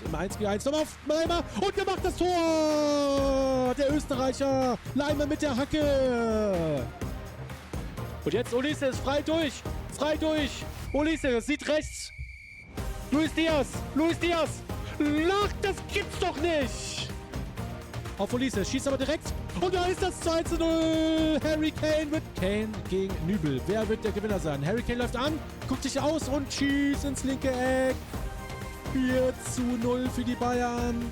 im 1:1. Nochmal auf Leimer und der macht das Tor! Der Österreicher, Leimer mit der Hacke. Und jetzt Olise ist frei durch. Olise sieht rechts. Luis Diaz. Ach, das gibt's doch nicht. Auf Olise, schießt aber direkt. Und da ist das 2:0. Harry Kane mit Kane gegen Nübel. Wer wird der Gewinner sein? Harry Kane läuft an, guckt sich aus und schießt ins linke Eck. 4:0 für die Bayern.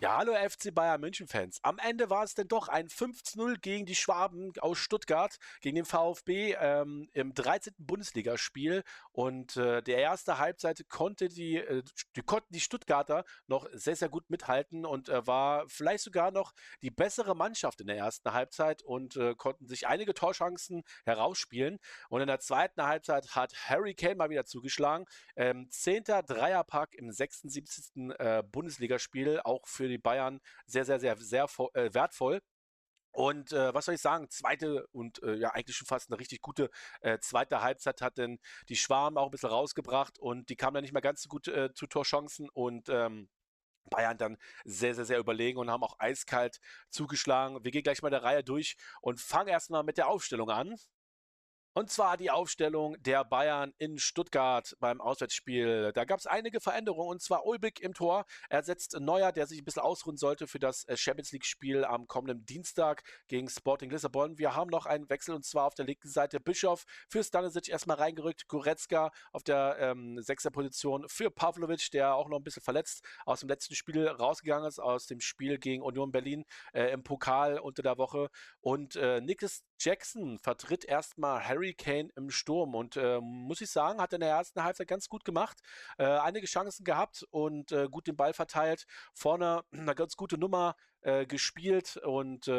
Ja, hallo FC Bayern München-Fans. Am Ende war es denn doch ein 5:0 gegen die Schwaben aus Stuttgart, gegen den VfB im 13. Bundesligaspiel. Und der erste Halbzeit konnten die Stuttgarter noch sehr, sehr gut mithalten und war vielleicht sogar noch die bessere Mannschaft in der ersten Halbzeit und konnten sich einige Torchancen herausspielen. Und in der zweiten Halbzeit hat Harry Kane mal wieder zugeschlagen. 10. Dreierpack im 76. Bundesligaspiel, auch für die Bayern sehr, sehr, sehr, sehr wertvoll. Und was soll ich sagen, zweite und ja eigentlich schon fast eine richtig gute zweite Halbzeit hat denn die Schwaben auch ein bisschen rausgebracht und die kamen dann nicht mehr ganz so gut zu Torchancen und Bayern dann sehr, sehr, sehr überlegen und haben auch eiskalt zugeschlagen. Wir gehen gleich mal der Reihe durch und fangen erstmal mit der Aufstellung an. Und zwar die Aufstellung der Bayern in Stuttgart beim Auswärtsspiel. Da gab es einige Veränderungen und zwar Ulbik im Tor. Er setzt Neuer, der sich ein bisschen ausruhen sollte für das Champions League-Spiel am kommenden Dienstag gegen Sporting Lissabon. Wir haben noch einen Wechsel und zwar auf der linken Seite Bischof für Stanisic erstmal reingerückt. Goretzka auf der 6er Position für Pavlovic, der auch noch ein bisschen verletzt aus dem letzten Spiel rausgegangen ist, aus dem Spiel gegen Union Berlin im Pokal unter der Woche. Und Nicklas Jackson vertritt erstmal Harry Kane im Sturm und muss ich sagen, hat in der ersten Halbzeit ganz gut gemacht, einige Chancen gehabt und gut den Ball verteilt, vorne eine ganz gute Nummer gespielt und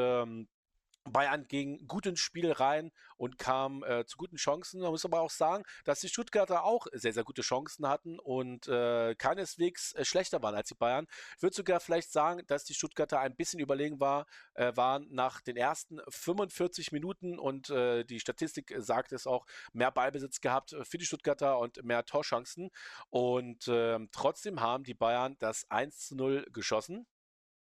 Bayern ging gut ins Spiel rein und kam zu guten Chancen. Man muss aber auch sagen, dass die Stuttgarter auch sehr, sehr gute Chancen hatten und keineswegs schlechter waren als die Bayern. Ich würde sogar vielleicht sagen, dass die Stuttgarter ein bisschen überlegen waren nach den ersten 45 Minuten und die Statistik sagt es auch, mehr Ballbesitz gehabt für die Stuttgarter und mehr Torchancen. Und trotzdem haben die Bayern das 1:0 geschossen.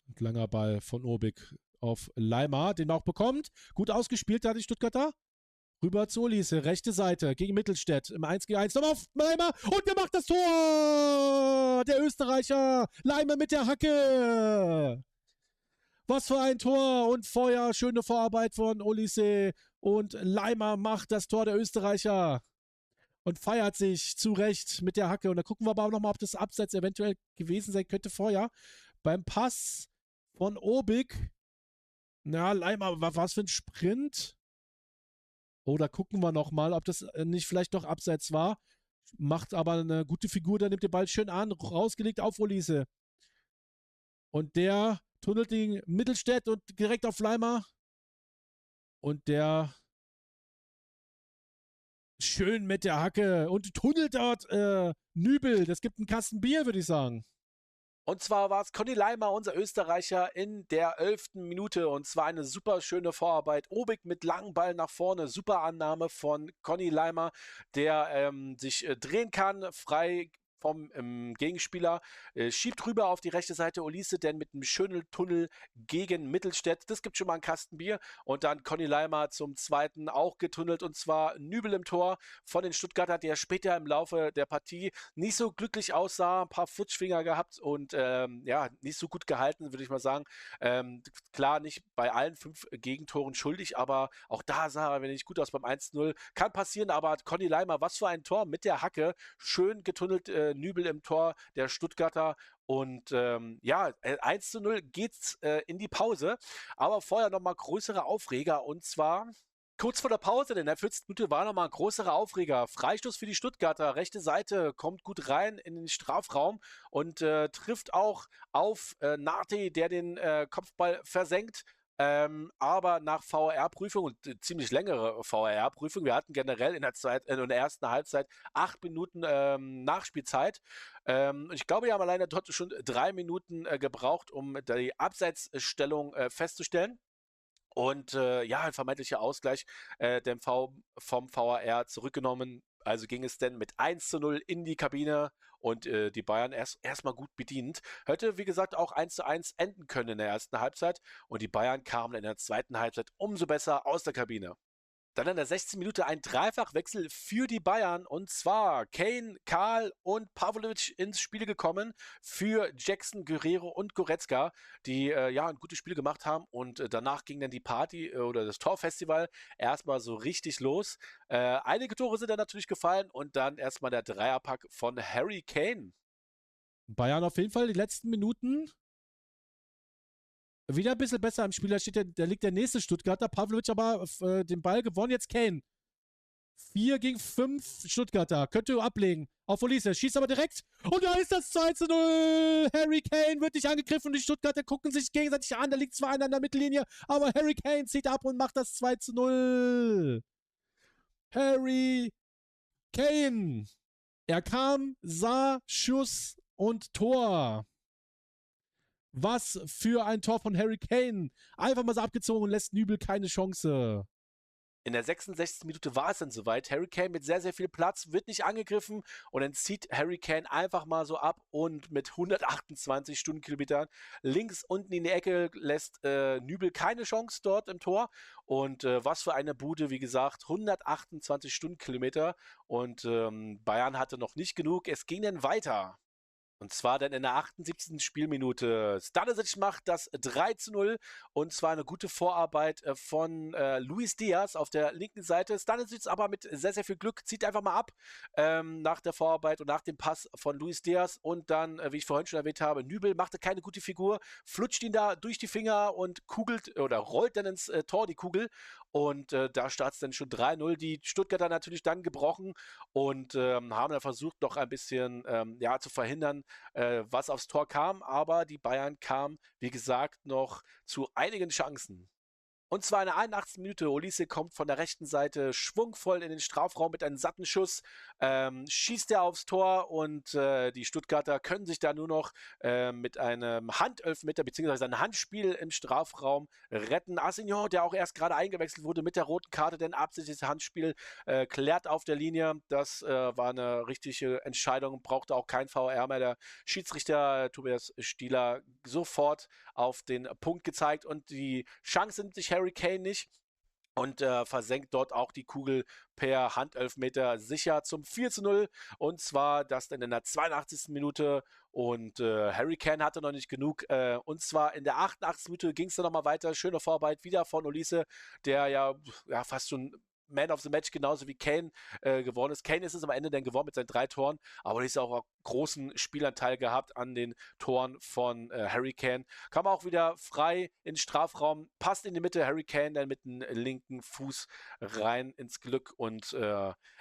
Und langer Ball von Obik auf Leimer, den er auch bekommt. Gut ausgespielt, da die Stuttgarter. Rüber zu Olise, rechte Seite gegen Mittelstädt im 1:1. Nochmal auf Leimer und der macht das Tor! Der Österreicher, Leimer mit der Hacke! Was für ein Tor und Feuer, schöne Vorarbeit von Olise und Leimer macht das Tor der Österreicher und feiert sich zu Recht mit der Hacke. Und da gucken wir aber auch nochmal, ob das Abseits eventuell gewesen sein könnte vorher. Beim Pass von Obik. Na, Leimer, was für ein Sprint. Oh, da gucken wir nochmal, ob das nicht vielleicht doch Abseits war. Macht aber eine gute Figur, da nimmt den Ball schön an, rausgelegt auf Olise. Und der tunnelt den Mittelstädt und direkt auf Leimer. Und der schön mit der Hacke und tunnelt dort Nübel. Das gibt einen Kasten Bier, würde ich sagen. Und zwar war es Conny Leimer, unser Österreicher, in der 11. Minute. Und zwar eine super schöne Vorarbeit. Obik mit langem Ball nach vorne. Super Annahme von Conny Leimer, der sich drehen kann, frei vom Gegenspieler, schiebt rüber auf die rechte Seite Olise, denn mit einem schönen Tunnel gegen Mittelstädt. Das gibt schon mal einen Kasten Bier. Und dann Conny Leimer zum zweiten auch getunnelt und zwar Nübel im Tor von den Stuttgarter, der später im Laufe der Partie nicht so glücklich aussah, ein paar Futschfinger gehabt und ja, nicht so gut gehalten, würde ich mal sagen. Klar, nicht bei allen 5 Gegentoren schuldig, aber auch da sah er nicht gut aus beim 1:0. Kann passieren, aber Conny Leimer, was für ein Tor mit der Hacke. Schön getunnelt, Nübel im Tor der Stuttgarter. Und ja, 1:0 geht's in die Pause. Aber vorher nochmal größere Aufreger und zwar kurz vor der Pause, denn in der 40. Minute war nochmal ein größerer Aufreger. Freistoß für die Stuttgarter, rechte Seite, kommt gut rein in den Strafraum und trifft auch auf Nate, der den Kopfball versenkt. Aber nach VAR-Prüfung und ziemlich längere VAR-Prüfung, wir hatten generell in der ersten Halbzeit 8 Minuten Nachspielzeit. Ich glaube, wir haben alleine dort schon 3 Minuten gebraucht, um die Abseitsstellung festzustellen. Und ja, ein vermeintlicher Ausgleich vom VAR zurückgenommen. Also ging es denn mit 1:0 in die Kabine und die Bayern erstmal gut bedient. Hätte, wie gesagt, auch 1:1 enden können in der ersten Halbzeit und die Bayern kamen in der zweiten Halbzeit umso besser aus der Kabine. Dann in der 16. Minute ein Dreifachwechsel für die Bayern und zwar Kane, Karl und Pavlovic ins Spiel gekommen für Jackson, Guerrero und Goretzka, die ja ein gutes Spiel gemacht haben und danach ging dann die Party oder das Torfestival erstmal so richtig los. Einige Tore sind dann natürlich gefallen und dann erstmal der Dreierpack von Harry Kane. Bayern auf jeden Fall die letzten Minuten wieder ein bisschen besser im Spiel. Da liegt der nächste Stuttgarter. Pavlovic aber den Ball gewonnen. Jetzt Kane. 4-5 Stuttgarter. Könnte ablegen. Auf Olise. Schießt aber direkt. Und da ist das 2:0. Harry Kane wird nicht angegriffen. Die Stuttgarter gucken sich gegenseitig an. Da liegt zwar einer an der Mittellinie, aber Harry Kane zieht ab und macht das 2:0. Harry Kane. Er kam, sah, Schuss und Tor. Was für ein Tor von Harry Kane. Einfach mal so abgezogen und lässt Nübel keine Chance. In der 66. Minute war es dann soweit. Harry Kane mit sehr, sehr viel Platz, wird nicht angegriffen und dann zieht Harry Kane einfach mal so ab und mit 128 Stundenkilometern links unten in die Ecke lässt Nübel keine Chance dort im Tor. Und was für eine Bude, wie gesagt, 128 Stundenkilometer und Bayern hatte noch nicht genug. Es ging dann weiter. Und zwar dann in der 78. Spielminute. Stanisic macht das 3:0 und zwar eine gute Vorarbeit von Luis Diaz auf der linken Seite. Stanisic aber mit sehr, sehr viel Glück zieht einfach mal ab nach der Vorarbeit und nach dem Pass von Luis Diaz. Und dann, wie ich vorhin schon erwähnt habe, Nübel machte keine gute Figur, flutscht ihn da durch die Finger und kugelt oder rollt dann ins Tor die Kugel. Und da startet es dann schon 3:0. Die Stuttgarter natürlich dann gebrochen und haben dann versucht, noch ein bisschen ja, zu verhindern, was aufs Tor kam. Aber die Bayern kamen, wie gesagt, noch zu einigen Chancen. Und zwar in der 81. Minute. Olise kommt von der rechten Seite schwungvoll in den Strafraum mit einem satten Schuss. Schießt er aufs Tor und die Stuttgarter können sich da nur noch mit einem Handelfmeter bzw. einem Handspiel im Strafraum retten. Assignon, der auch erst gerade eingewechselt wurde mit der roten Karte, denn absichtliches Handspiel klärt auf der Linie. Das war eine richtige Entscheidung, brauchte auch kein VR mehr. Der Schiedsrichter Tobias Stieler sofort auf den Punkt gezeigt und die Chance nimmt sich Harry Kane nicht und versenkt dort auch die Kugel per Handelfmeter sicher zum 4:0 und zwar das dann in der 82. Minute und Harry Kane hatte noch nicht genug und zwar in der 88. Minute ging es dann nochmal weiter, schöne Vorarbeit wieder von Olise, der ja fast schon Man of the Match genauso wie Kane geworden ist. Kane ist es am Ende dann geworden mit seinen 3 Toren, aber Olise auch einen großen Spielanteil gehabt an den Toren von Harry Kane. Kam auch wieder frei in den Strafraum, passt in die Mitte, Harry Kane dann mit dem linken Fuß rein ins Glück und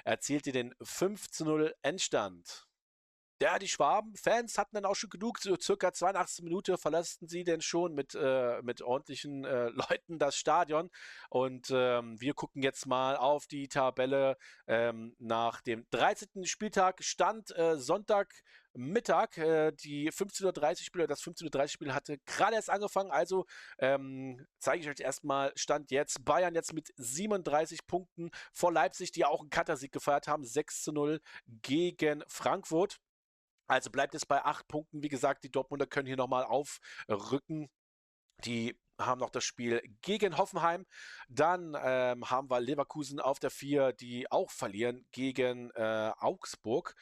erzielte den 5:0 Endstand. Ja, die Schwaben-Fans hatten dann auch schon genug, so circa 82 Minuten verlassen sie denn schon mit ordentlichen Leuten das Stadion. Und wir gucken jetzt mal auf die Tabelle nach dem 13. Spieltag. Stand Sonntagmittag, die 15:30 Spiel oder das 15:30 Spiel hatte gerade erst angefangen. Also zeige ich euch erstmal Stand jetzt. Bayern jetzt mit 37 Punkten vor Leipzig, die auch einen Kantersieg gefeiert haben. 6:0 gegen Frankfurt. Also bleibt es bei 8 Punkten. Wie gesagt, die Dortmunder können hier nochmal aufrücken. Die haben noch das Spiel gegen Hoffenheim. Dann haben wir Leverkusen auf der 4, die auch verlieren gegen Augsburg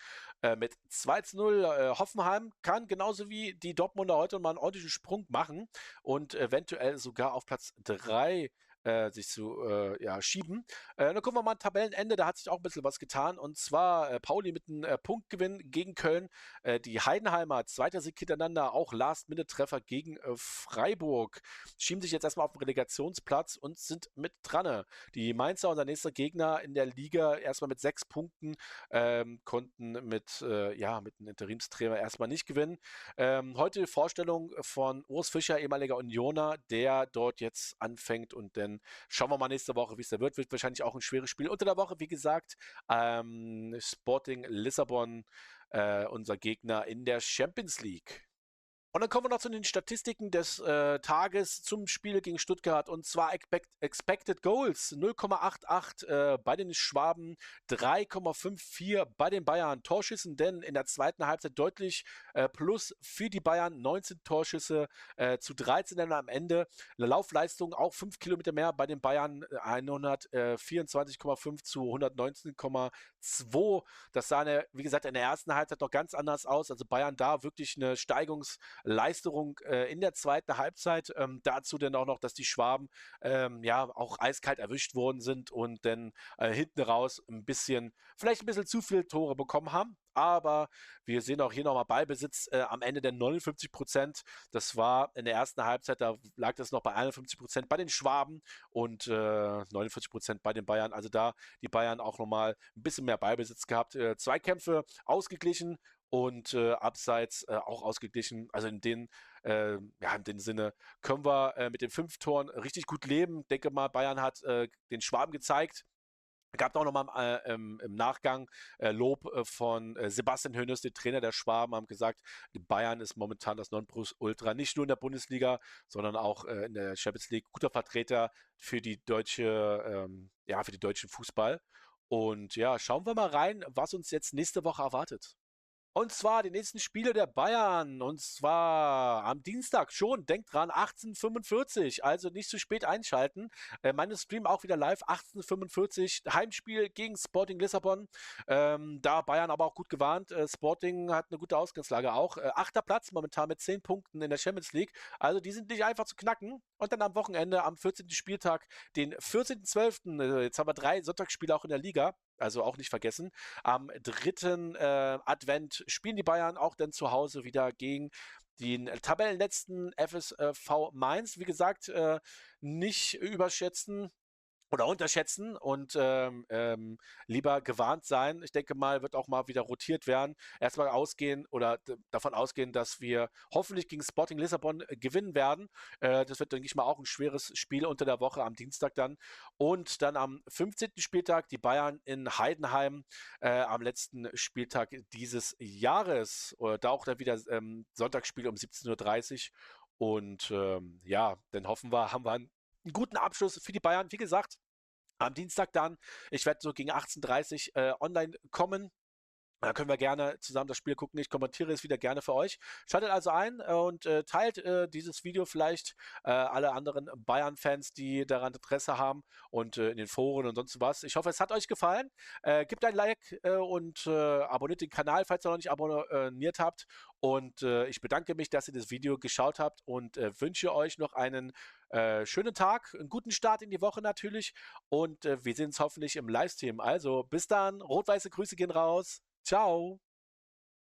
mit 2:0. Hoffenheim kann genauso wie die Dortmunder heute mal einen ordentlichen Sprung machen und eventuell sogar auf Platz 3 sich zu ja, schieben. Dann gucken wir mal Tabellenende, da hat sich auch ein bisschen was getan. Und zwar Pauli mit einem Punktgewinn gegen Köln. Die Heidenheimer, zweiter Sieg hintereinander, auch Last-Minute-Treffer gegen Freiburg. Schieben sich jetzt erstmal auf den Relegationsplatz und sind mit dran. Die Mainzer, unser nächster Gegner in der Liga, erstmal mit 6 Punkten, konnten ja, mit einem Interimstrainer erstmal nicht gewinnen. Heute die Vorstellung von Urs Fischer, ehemaliger Unioner, der dort jetzt anfängt und dann schauen wir mal nächste Woche, wie es da wird. Wird wahrscheinlich auch ein schweres Spiel. Unter der Woche, wie gesagt, Sporting Lissabon, unser Gegner in der Champions League. Und dann kommen wir noch zu den Statistiken des Tages zum Spiel gegen Stuttgart. Und zwar Expected Goals 0,88 bei den Schwaben, 3,54 bei den Bayern. Torschüssen denn in der zweiten Halbzeit deutlich plus für die Bayern, 19 Torschüsse zu 13 dann am Ende. Eine Laufleistung auch 5 Kilometer mehr bei den Bayern, 124,5 zu 119,2. Das sah, wie gesagt, in der ersten Halbzeit noch ganz anders aus. Also Bayern da wirklich eine Leistung in der zweiten Halbzeit. Dazu dann auch noch, dass die Schwaben ja auch eiskalt erwischt worden sind und dann hinten raus vielleicht ein bisschen zu viele Tore bekommen haben. Aber wir sehen auch hier nochmal Ballbesitz am Ende der 59%. Das war in der ersten Halbzeit, da lag das noch bei 51% bei den Schwaben und 49% bei den Bayern. Also da die Bayern auch nochmal ein bisschen mehr Ballbesitz gehabt. Zweikämpfe ausgeglichen und abseits auch ausgeglichen. Also in dem Sinne können wir mit den 5 Toren richtig gut leben. Denke mal, Bayern hat den Schwaben gezeigt. Gab auch nochmal im Nachgang Lob von Sebastian Hoeneß, dem Trainer der Schwaben, haben gesagt, Bayern ist momentan das Nonplusultra, nicht nur in der Bundesliga, sondern auch in der Champions League. Guter Vertreter für die für den deutschen Fußball. Und ja, schauen wir mal rein, was uns jetzt nächste Woche erwartet. Und zwar die nächsten Spiele der Bayern. Und zwar am Dienstag schon. Denkt dran, 18:45. Also nicht zu spät einschalten. Meine Stream auch wieder live. 18:45. Heimspiel gegen Sporting Lissabon. Da Bayern aber auch gut gewarnt. Sporting hat eine gute Ausgangslage auch. 8. Platz momentan mit 10 Punkten in der Champions League. Also die sind nicht einfach zu knacken. Und dann am Wochenende, am 14. Spieltag, den 14.12. Jetzt haben wir 3 Sonntagsspiele auch in der Liga. Also auch nicht vergessen. Am 3. Advent spielen die Bayern auch dann zu Hause wieder gegen den Tabellenletzten FSV Mainz. Wie gesagt, nicht überschätzen oder unterschätzen und lieber gewarnt sein. Ich denke mal, wird auch mal wieder rotiert werden. Erstmal davon ausgehen, dass wir hoffentlich gegen Sporting Lissabon gewinnen werden. Das wird, denke ich mal, auch ein schweres Spiel unter der Woche am Dienstag dann. Und dann am 15. Spieltag die Bayern in Heidenheim am letzten Spieltag dieses Jahres. Da auch dann wieder Sonntagsspiel um 17:30 Uhr. Und ja, dann hoffen wir, haben wir einen guten Abschluss für die Bayern. Wie gesagt, am Dienstag dann, ich werde so gegen 18:30 online kommen. Da können wir gerne zusammen das Spiel gucken. Ich kommentiere es wieder gerne für euch. Schaltet also ein und teilt dieses Video vielleicht alle anderen Bayern-Fans, die daran Interesse haben und in den Foren und sonst was. Ich hoffe, es hat euch gefallen. Gebt ein Like und abonniert den Kanal, falls ihr noch nicht abonniert habt. Und ich bedanke mich, dass ihr das Video geschaut habt und wünsche euch noch einen schönen Tag, einen guten Start in die Woche natürlich. Und wir sehen uns hoffentlich im Livestream. Also bis dann, rot-weiße Grüße gehen raus. Ciao.